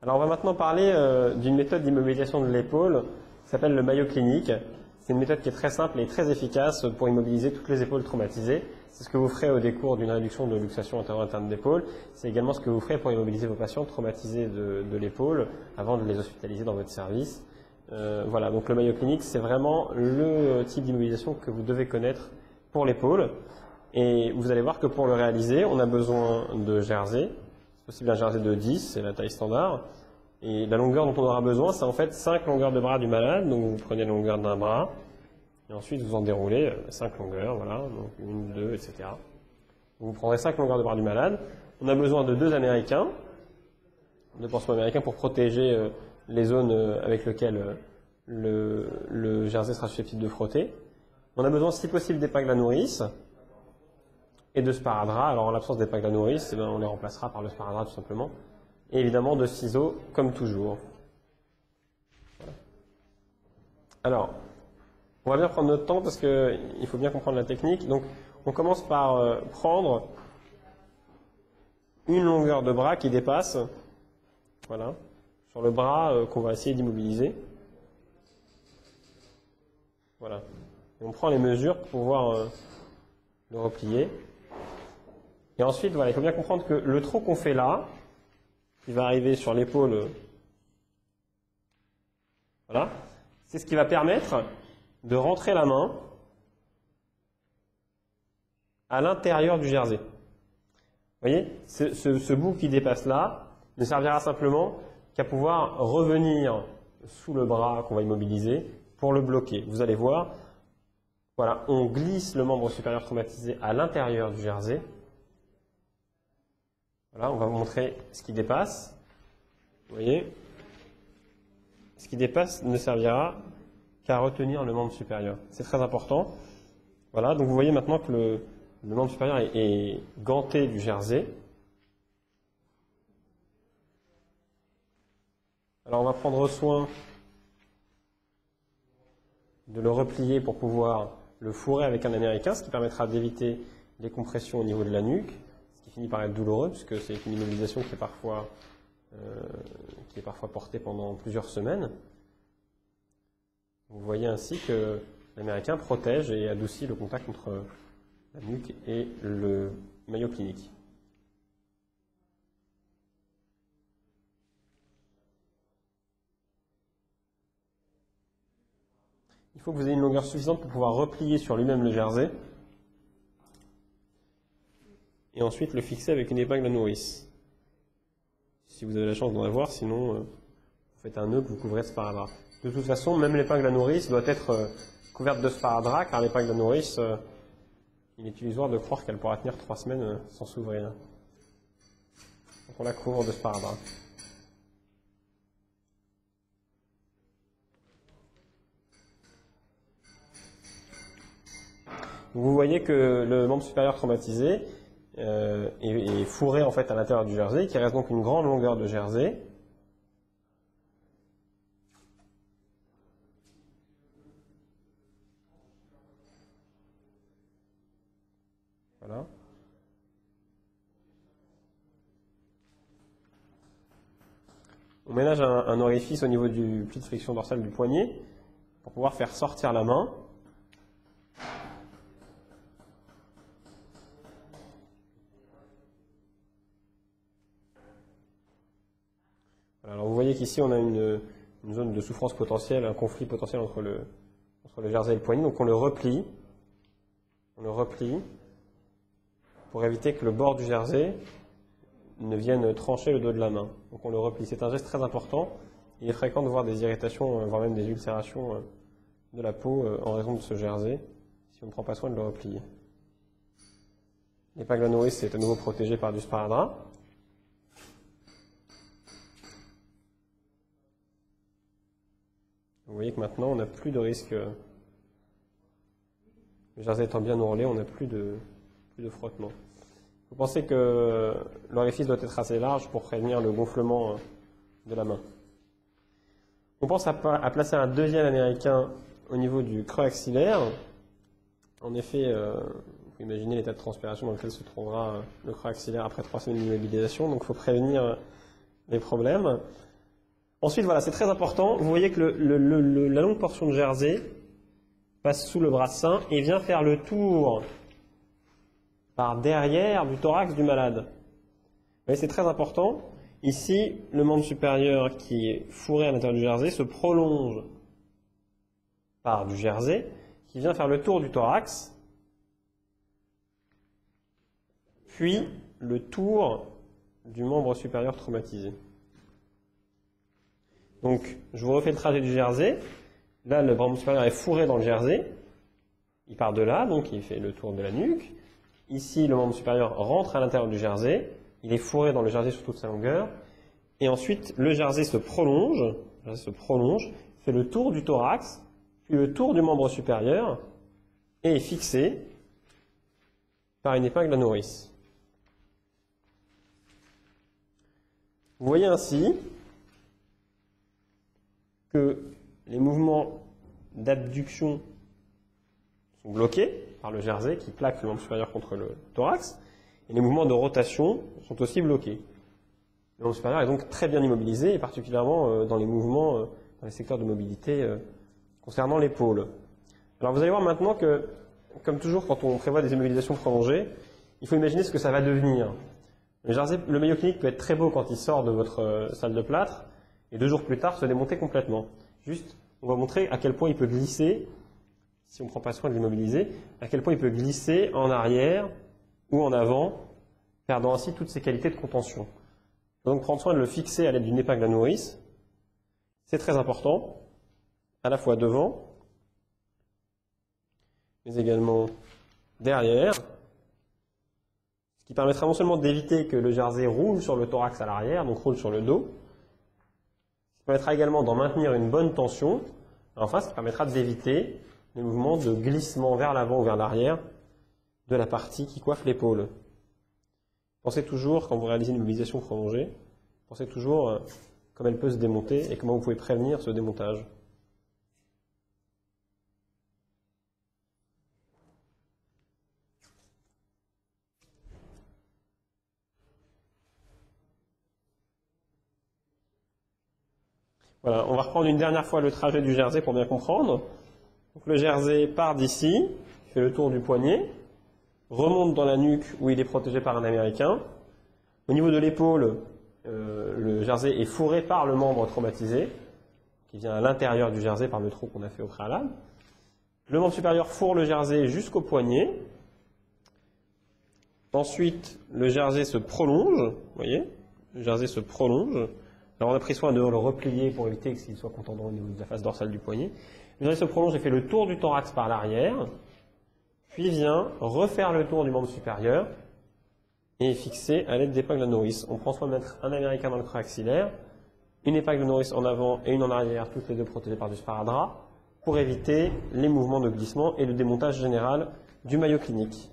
Alors on va maintenant parler d'une méthode d'immobilisation de l'épaule qui s'appelle le maillot clinique. C'est une méthode qui est très simple et très efficace pour immobiliser toutes les épaules traumatisées. C'est ce que vous ferez au décours d'une réduction de luxation antérieure interne d'épaule. C'est également ce que vous ferez pour immobiliser vos patients traumatisés de l'épaule avant de les hospitaliser dans votre service. Voilà, donc le maillot clinique, c'est vraiment le type d'immobilisation que vous devez connaître pour l'épaule. Et vous allez voir que pour le réaliser, on a besoin de jersey. C'est possible un jersey de 10, c'est la taille standard. Et la longueur dont on aura besoin, c'est en fait 5 longueurs de bras du malade. Donc vous prenez la longueur d'un bras, et ensuite vous en déroulez 5 longueurs, voilà, donc 1, 2, etc. Vous prendrez 5 longueurs de bras du malade. On a besoin de 2 américains, 2 pansements américains pour protéger les zones avec lesquelles le jersey sera susceptible de frotter. On a besoin, si possible, d'épingles à nourrice et de sparadrap. Alors en l'absence d'épingles à nourrice, on les remplacera par le sparadrap tout simplement. Et évidemment de ciseaux, comme toujours. Voilà. Alors, on va bien prendre notre temps parce qu'il faut bien comprendre la technique. Donc, on commence par prendre une longueur de bras qui dépasse, voilà, sur le bras qu'on va essayer d'immobiliser. Voilà. Et on prend les mesures pour pouvoir le replier. Et ensuite, voilà, il faut bien comprendre que le trou qu'on fait là, qui va arriver sur l'épaule, voilà, c'est ce qui va permettre de rentrer la main à l'intérieur du jersey. Vous voyez, ce bout qui dépasse là ne servira simplement qu'à pouvoir revenir sous le bras qu'on va immobiliser pour le bloquer. Vous allez voir, voilà, on glisse le membre supérieur traumatisé à l'intérieur du jersey. Voilà, on va vous montrer ce qui dépasse. Vous voyez, ce qui dépasse ne servira qu'à retenir le membre supérieur. C'est très important. Voilà, donc vous voyez maintenant que le membre supérieur est ganté du jersey. Alors on va prendre soin de le replier pour pouvoir le fourrer avec un américain, ce qui permettra d'éviter les compressions au niveau de la nuque, ce qui finit par être douloureux puisque c'est une immobilisation qui est parfois portée pendant plusieurs semaines. Vous voyez ainsi que l'américain protège et adoucit le contact entre la nuque et le maillot clinique. Il faut que vous ayez une longueur suffisante pour pouvoir replier sur lui-même le jersey et ensuite le fixer avec une épingle à nourrice. Si vous avez la chance d'en avoir, sinon vous faites un nœud que vous couvrez de sparadrap. De toute façon, même l'épingle à nourrice doit être couverte de sparadrap, car l'épingle à nourrice, il est illusoire de croire qu'elle pourra tenir 3 semaines sans s'ouvrir. Donc on la couvre de sparadrap. Vous voyez que le membre supérieur traumatisé est fourré en fait à l'intérieur du jersey, qui reste donc une grande longueur de jersey. Voilà. On ménage un orifice au niveau du pli de friction dorsale du poignet pour pouvoir faire sortir la main. Alors vous voyez qu'ici on a une zone de souffrance potentielle, un conflit potentiel entre le jersey et le poignet, donc on le replie pour éviter que le bord du jersey ne vienne trancher le dos de la main. Donc on le replie. C'est un geste très important. Il est fréquent de voir des irritations, voire même des ulcérations de la peau en raison de ce jersey, si on ne prend pas soin de le replier. L'épingle à nourrice est à nouveau protégée par du sparadrap. Vous voyez que maintenant, on n'a plus de risque, le jersey étant bien ourlé, on n'a plus de frottement. Vous pensez que l'orifice doit être assez large pour prévenir le gonflement de la main. On pense à placer un deuxième américain au niveau du creux axillaire. En effet, vous pouvez imaginer l'état de transpiration dans lequel se trouvera le creux axillaire après 3 semaines d'immobilisation, donc il faut prévenir les problèmes. Ensuite, voilà, c'est très important. Vous voyez que la longue portion de jersey passe sous le brassin et vient faire le tour par derrière du thorax du malade. Vous voyez, c'est très important. Ici, le membre supérieur qui est fourré à l'intérieur du jersey se prolonge par du jersey qui vient faire le tour du thorax, puis le tour du membre supérieur traumatisé. Donc, je vous refais le trajet du jersey. Là, le membre supérieur est fourré dans le jersey. Il part de là, donc il fait le tour de la nuque. Ici, le membre supérieur rentre à l'intérieur du jersey. Il est fourré dans le jersey sur toute sa longueur. Et ensuite, le jersey se prolonge, fait le tour du thorax, puis le tour du membre supérieur, et est fixé par une épingle à nourrice. Vous voyez ainsi que les mouvements d'abduction sont bloqués par le jersey qui plaque le membre supérieur contre le thorax, et les mouvements de rotation sont aussi bloqués. Le membre supérieur est donc très bien immobilisé, et particulièrement dans les mouvements, dans les secteurs de mobilité concernant l'épaule. Alors vous allez voir maintenant que, comme toujours quand on prévoit des immobilisations prolongées, il faut imaginer ce que ça va devenir. Le maillot clinique peut être très beau quand il sort de votre salle de plâtre, et 2 jours plus tard se démonter complètement. Juste, on va montrer à quel point il peut glisser, si on ne prend pas soin de l'immobiliser, à quel point il peut glisser en arrière ou en avant, perdant ainsi toutes ses qualités de contention. Il faut donc prendre soin de le fixer à l'aide d'une épingle à nourrice. C'est très important, à la fois devant, mais également derrière, ce qui permettra non seulement d'éviter que le jersey roule sur le thorax à l'arrière, donc roule sur le dos, ça permettra également d'en maintenir une bonne tension. Et enfin, ça permettra d'éviter les mouvements de glissement vers l'avant ou vers l'arrière de la partie qui coiffe l'épaule. Pensez toujours, quand vous réalisez une mobilisation prolongée, pensez toujours comment elle peut se démonter et comment vous pouvez prévenir ce démontage. Voilà, on va reprendre une dernière fois le trajet du jersey pour bien comprendre. Donc, le jersey part d'ici, fait le tour du poignet, remonte dans la nuque où il est protégé par un américain. Au niveau de l'épaule, le jersey est fourré par le membre traumatisé, qui vient à l'intérieur du jersey par le trou qu'on a fait au préalable. Le membre supérieur fourre le jersey jusqu'au poignet. Ensuite, le jersey se prolonge, vous voyez, le jersey se prolonge. Alors on a pris soin de le replier pour éviter qu'il soit contendant au niveau de la face dorsale du poignet. Le jersey se prolonge et fait le tour du thorax par l'arrière, puis vient refaire le tour du membre supérieur et est fixé à l'aide d'épingles à nourrice. On prend soin de mettre un américain dans le creux axillaire, une épingle de nourrice en avant et une en arrière, toutes les deux protégées par du sparadrap, pour éviter les mouvements de glissement et le démontage général du maillot clinique.